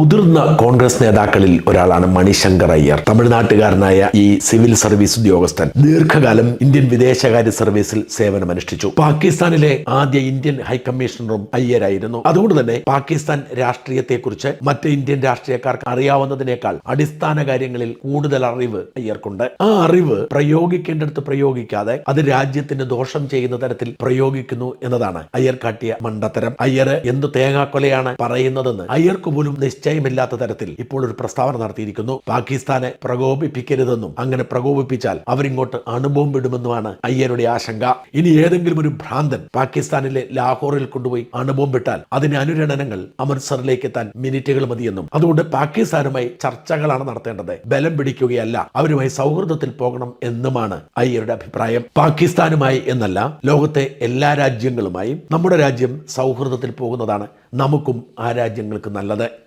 മുതിർന്ന കോൺഗ്രസ് നേതാക്കളിൽ ഒരാളാണ് മണിശങ്കർ അയ്യർ. തമിഴ്നാട്ടുകാരനായ ഈ സിവിൽ സർവീസ് ഉദ്യോഗസ്ഥൻ ദീർഘകാലം ഇന്ത്യൻ വിദേശകാര്യ സർവീസിൽ സേവനമനുഷ്ഠിച്ചു. പാകിസ്ഥാനിലെ ആദ്യ ഇന്ത്യൻ ഹൈക്കമ്മീഷണറും അയ്യരായിരുന്നു. അതുകൊണ്ട് തന്നെ പാകിസ്ഥാൻ രാഷ്ട്രീയത്തെക്കുറിച്ച് മറ്റ് ഇന്ത്യൻ രാഷ്ട്രീയക്കാർക്ക് അറിയാവുന്നതിനേക്കാൾ അടിസ്ഥാന കാര്യങ്ങളിൽ കൂടുതൽ അറിവ് അയ്യർക്കുണ്ട്. ആ അറിവ് പ്രയോഗിക്കേണ്ടടുത്ത് പ്രയോഗിക്കാതെ അത് രാജ്യത്തിന് ദോഷം ചെയ്യുന്ന തരത്തിൽ പ്രയോഗിക്കുന്നു എന്നതാണ് അയ്യർ കാട്ടിയ മണ്ടത്തരം. അയ്യർ എന്ത് തേങ്ങാക്കൊലയാണ് പറയുന്നതെന്ന് അയ്യർക്ക് പോലും നിശ്ചയമില്ലാത്ത തരത്തിൽ ഇപ്പോൾ ഒരു പ്രസ്താവന നടത്തിയിരിക്കുന്നു. പാകിസ്ഥാനെ പ്രകോപിപ്പിക്കരുതെന്നും അങ്ങനെ പ്രകോപിപ്പിച്ചാൽ അവരിങ്ങോട്ട് അണുബോംബിടുമെന്നുമാണ് അയ്യരുടെ ആശങ്ക. ഇനി ഏതെങ്കിലും ഒരു ഭ്രാന്തൻ പാകിസ്ഥാനിലെ ലാഹോറിൽ കൊണ്ടുപോയി അണുബോംബിട്ടാൽ അതിന് അനുരണനങ്ങൾ അമൃത്സറിലേക്ക് എത്താൻ മിനിറ്റുകൾ മതിയെന്നും അതുകൊണ്ട് പാകിസ്ഥാനുമായി ചർച്ചകളാണ് നടത്തേണ്ടത്, ബലം പിടിക്കുകയല്ല, അവരുമായി സൗഹൃദത്തിൽ പോകണം എന്നുമാണ് അയ്യരുടെ അഭിപ്രായം. പാകിസ്ഥാനുമായി എന്നല്ല, ലോകത്തെ എല്ലാ രാജ്യങ്ങളുമായും നമ്മുടെ രാജ്യം സൗഹൃദത്തിൽ പോകുന്നതാണ് നമുക്കും ആ രാജ്യങ്ങൾക്ക് നല്ലത്.